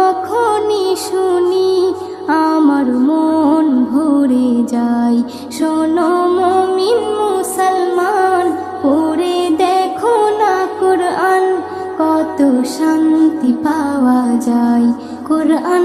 যখনই শুনি আমার মন ভরে যায়। শোনো মুমিন মুসলমান, পড়ে দেখো না কোরআন, কত শান্তি পাওয়া যায়। কোরআন